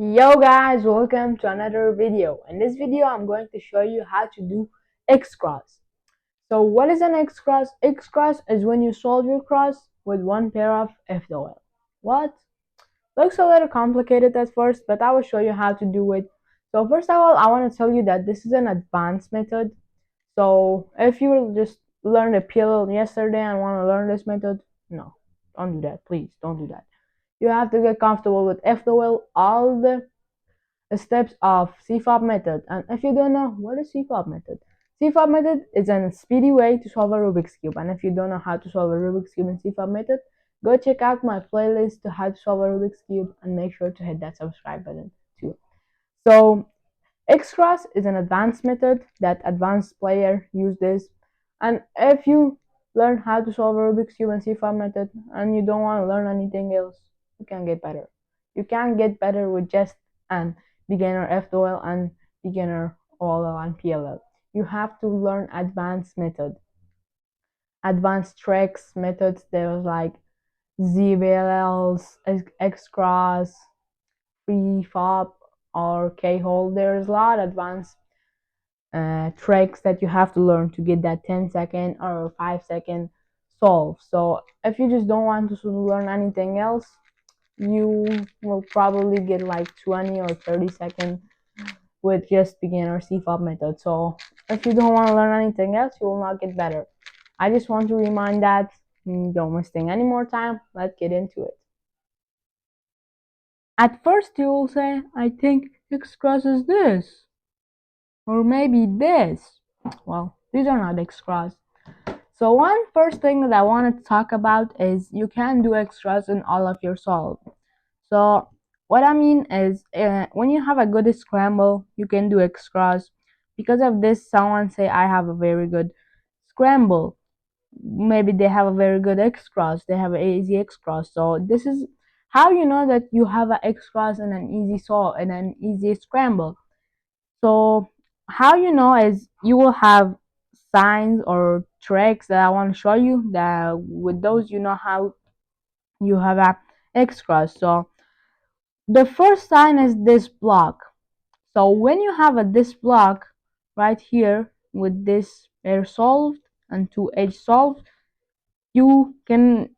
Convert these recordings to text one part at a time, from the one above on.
Yo guys, welcome to another video. In this video, I'm going to show you how to do X cross. So what is an X cross? X cross is when you solve your cross with one pair of FOL. What? Looks a little complicated at first, but I will show you how to do it. So first of all, I want to tell you that this is an advanced method. So if you just learned a PLL yesterday and want to learn this method, no, don't do that. Please don't do that. You have to get comfortable with FOL, all the steps of CFOP method. And if you don't know, what is CFOP method? CFOP method is a speedy way to solve a Rubik's Cube. And if you don't know how to solve a Rubik's Cube in CFOP method, go check out my playlist to how to solve a Rubik's Cube and make sure to hit that subscribe button too. So X-Cross is an advanced method that advanced player use this. And if you learn how to solve a Rubik's Cube in CFOP method and you don't want to learn anything else, you can get better. You can get better with just an beginner FOL and beginner OLL and PLL. You have to learn advanced method, advanced tricks, methods. There's like ZBLLs, X-Cross, CFOP, or K-hole. There's a lot of advanced tricks that you have to learn to get that 10-second or 5-second solve. So if you just don't want to learn anything else, you will probably get like 20 or 30 seconds with just beginner CFOP method. So if you don't want to learn anything else, you will not get better. I just want to remind that don't wasting any more time. Let's get into it. At first you will say, I think X crosses this. Or maybe this. Well, these are not X cross. So one first thing that I want to talk about is you can do X cross in all of your solve. So what I mean is when you have a good scramble, you can do X cross. Because of this, someone say I have a very good scramble. Maybe they have a very good X cross. They have an easy X cross. So this is how you know that you have an X cross and an easy solve and an easy scramble. So how you know is you will have signs or tricks that I want to show you that with those you know how you have a X cross. So the first sign is this block. So when you have this block right here with this pair solved and two edge solved, you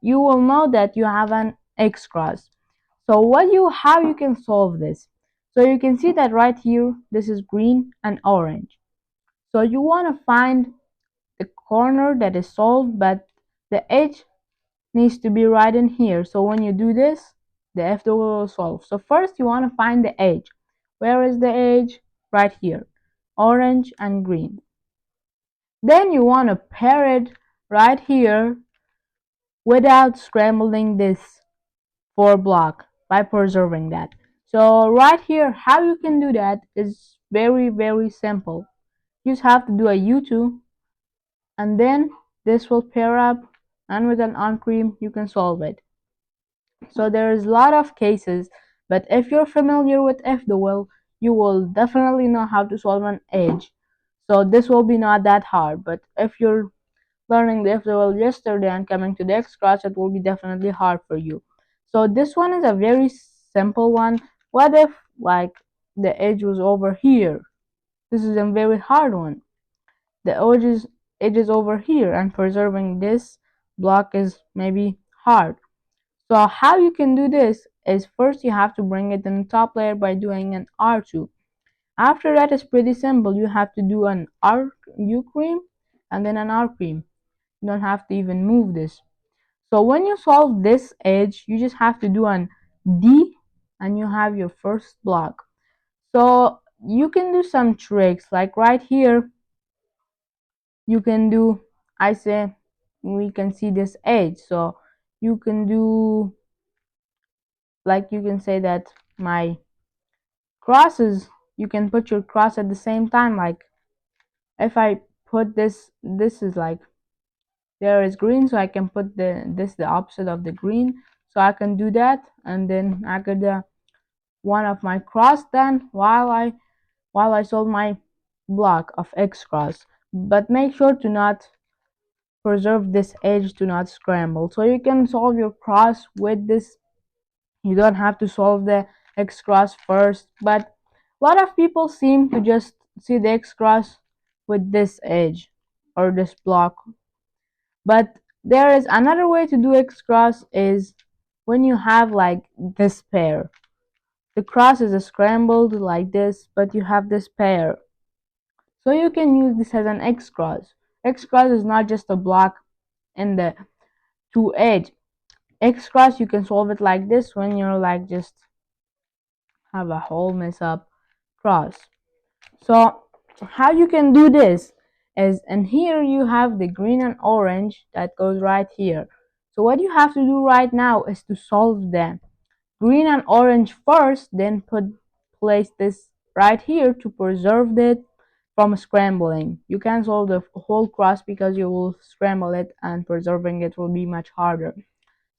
will know that you have an X cross. So how you can solve this? So you can see that right here this is green and orange. So you want to find the corner that is solved, but the edge needs to be right in here. So when you do this, the F will solve. So first you want to find the edge. Where is the edge? Right here, orange and green. Then you want to pair it right here without scrambling this 4 block by preserving that. So right here, how you can do that is very simple. You just have to do a U2 and then this will pair up, and with an on cream you can solve it. So there's a lot of cases, but if you're familiar with FDOL, you will definitely know how to solve an edge. So this will be not that hard, but if you're learning the FDOL yesterday and coming to the X cross, it will be definitely hard for you. So this one is a very simple one. What if like the edge was over here? This is a very hard one. The edge is over here, and preserving this block is maybe hard. So how you can do this is first you have to bring it in the top layer by doing an R2. After that it's pretty simple. You have to do an U cream and then an R cream. You don't have to even move this. So when you solve this edge, you just have to do an D and you have your first block. So you can do some tricks like right here you can do, I say we can see this edge, so you can do like you can say that my crosses, you can put your cross at the same time. Like if I put this is like there is green, so I can put the opposite of the green, so I can do that, and then I get one of my cross done while I solve my block of X cross. But make sure to not preserve this edge to not scramble. So you can solve your cross with this. You don't have to solve the X cross first, but a lot of people seem to just see the X cross with this edge or this block. But there is another way to do X cross is when you have like this pair. The cross is scrambled like this, but you have this pair. So you can use this as an X cross. X cross is not just a block in the two edge. X cross you can solve it like this when you're like just have a whole mess up cross. So how you can do this is, and here you have the green and orange that goes right here. So what you have to do right now is to solve them green and orange first, then place this right here to preserve it from scrambling. You can solve the whole cross because you will scramble it and preserving it will be much harder.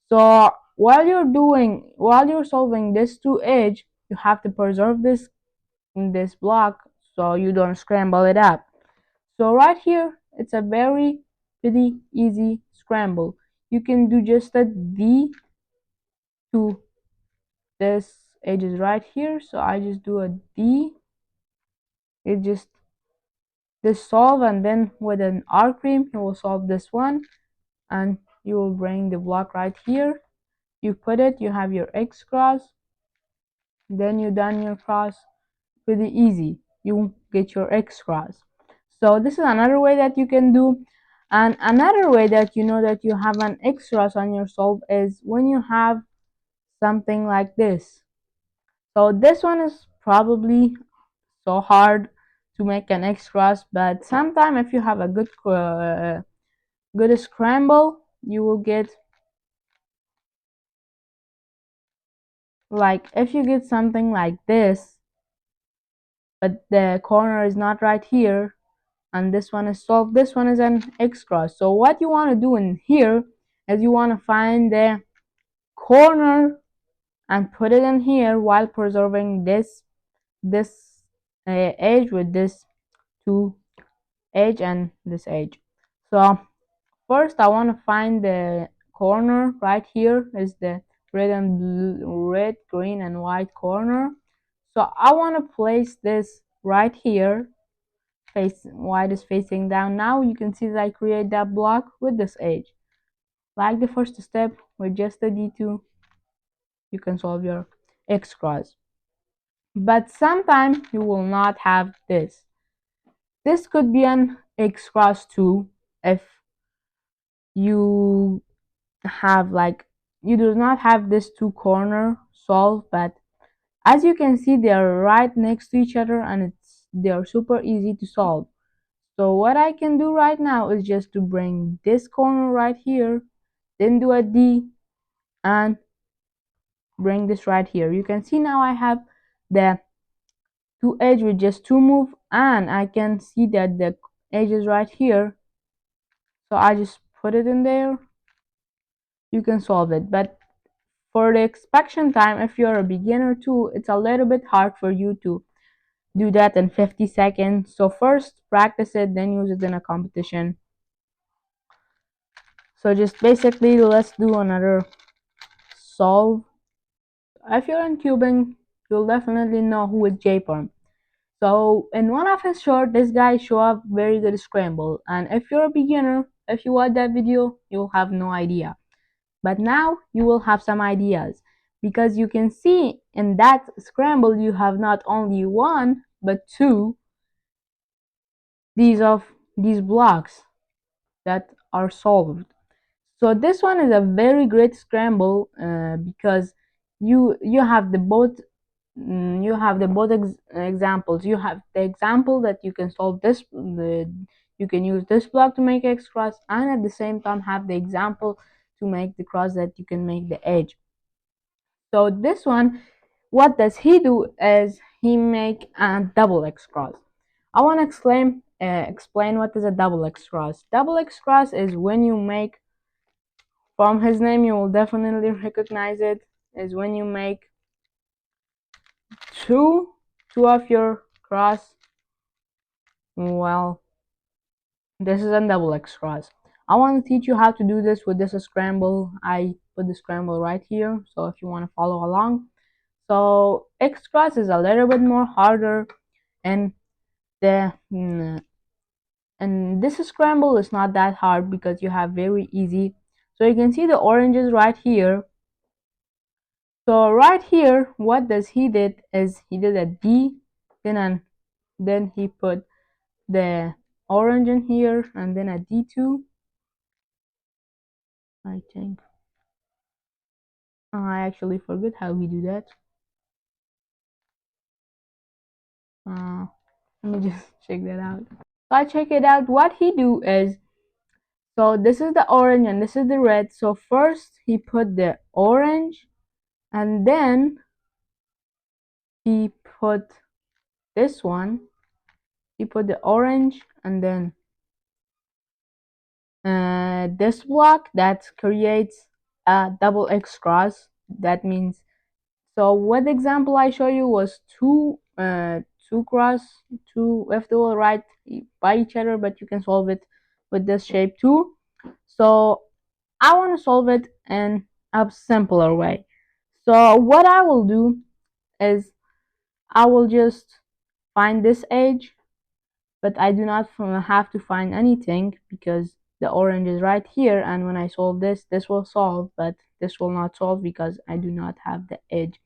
So while you're solving this two edge, you have to preserve this block so you don't scramble it up. So right here, it's a very pretty easy scramble. You can do just a D to this edge is right here, so I just do a D. It just this solve, and then with an R cream you will solve this one, and you will bring the block right here. You put it, you have your X cross, then you done your cross. Pretty easy, you get your X cross. So this is another way that you can do. And another way that you know that you have an X cross on your solve is when you have something like this. So this one is probably so hard to make an X cross, but sometime if you have a good scramble, you will get, like if you get something like this, but the corner is not right here, and this one is solved, this one is an X cross. So what you want to do in here is you want to find the corner and put it in here while preserving this edge with this two edge and this edge. So first I want to find the corner right here is the red and blue, red, green and white corner. So I want to place this right here, face white is facing down. Now you can see that I create that block with this edge. Like the first step with just a D2, you can solve your X cross. But sometimes you will not have this. This could be an X cross too if you have like you do not have this two corner solved, but as you can see they are right next to each other and they are super easy to solve. So what I can do right now is just to bring this corner right here, then do a D and bring this right here. You can see now I have the two edge with just two move, and I can see that the edge is right here, so I just put it in there. You can solve it, but for the inspection time, if you're a beginner too, it's a little bit hard for you to do that in 50 seconds. So first practice it, then use it in a competition. So just basically let's do another solve. If you're in cubing, you'll definitely know who is J-Perm. So in one of his short, this guy show up very good scramble, and if you're a beginner, if you watch that video, you'll have no idea. But now you will have some ideas, because you can see in that scramble you have not only one but two these blocks that are solved. So this one is a very great scramble because you have the both examples. You have the example that you can solve this, you can use this block to make X cross, and at the same time have the example to make the cross that you can make the edge. So this one, what does he do is he make a double X cross. I want to explain what is a double X cross. Double X cross is when you make, from his name you will definitely recognize it, is when you make two of your cross. Well, this is a double X cross. I want to teach you how to do this with this scramble. I put the scramble right here, so if you want to follow along. So X cross is a little bit more harder, and the and this scramble is not that hard because you have very easy. So you can see the oranges right here. So right here, what does he did is he did a D, then he put the orange in here, and then a D2. I think I actually forget how we do that. Uh, Let me just check that out. So I check it out. What he do is, so this is the orange and this is the red. So first he put the orange, and then he put this one. He put the orange, and then this block that creates a double X cross. That means, so what example I show you was two cross, two left or right by each other, but you can solve it with this shape too. So I want to solve it in a simpler way. So what I will do is I will just find this edge, but I do not have to find anything because the orange is right here, and when I solve this, this will solve, but this will not solve because I do not have the edge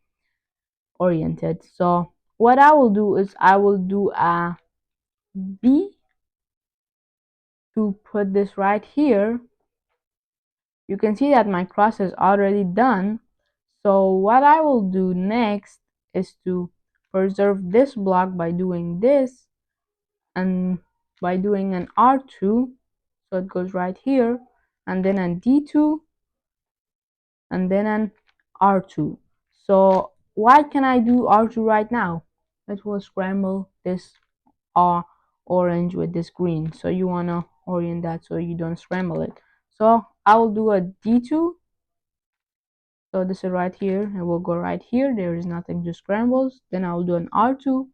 oriented. So what I will do is I will do a B to put this right here. You can see that my cross is already done. So what I will do next is to preserve this block by doing this, and by doing an R2, so it goes right here, and then an D2, and then an R2. So why can I do R2 right now? It will scramble this orange with this green, so you want to orient that so you don't scramble it. So I will do a D2. So this is right here, and we'll go right here. There is nothing to scramble. Then I will do an R2.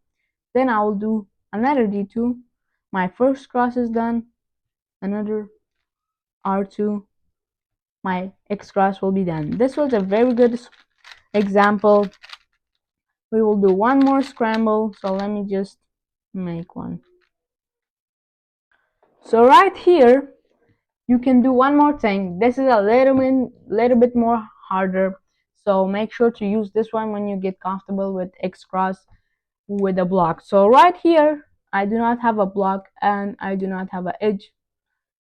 Then I will do another D2. My first cross is done. Another R2. My X cross will be done. This was a very good example. We will do one more scramble. So let me just make one. So right here, you can do one more thing. This is a little bit more harder. So make sure to use this one when you get comfortable with X cross with a block. So right here, I do not have a block and I do not have an edge.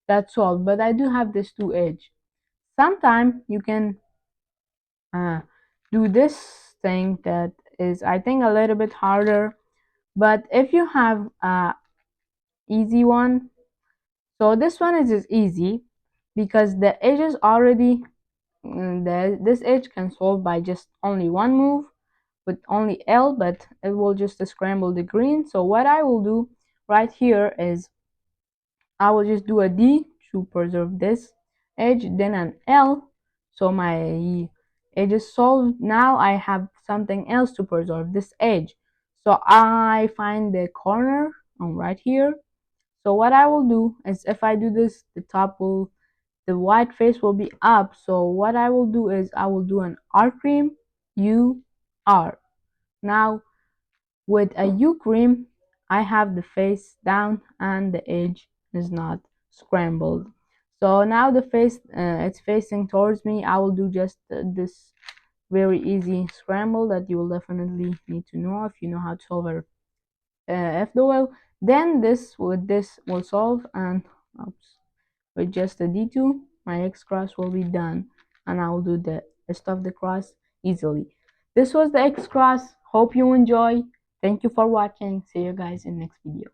That's all. But I do have this two edge. Sometimes you can do this thing that is, I think, a little bit harder. But if you have a easy one, so this one is just easy because the edge is already this edge can solve by just only one move with only L, but it will just scramble the green. So what I will do right here is I will just do a D to preserve this edge, then an L. So my edge is solved. Now I have something else to preserve this edge. So I find the corner on right here. So what I will do is if I do this, the white face will be up. So what I will do is I will do an R cream U R. Now with a U cream, I have the face down and the edge is not scrambled. So now the face it's facing towards me. I will do just this very easy scramble that you will definitely need to know if you know how to solve a F dual. Then this will solve, and oops, with just a D2, my X cross will be done, and I will do the rest of the cross easily. This was the X cross. Hope you enjoy. Thank you for watching. See you guys in next video.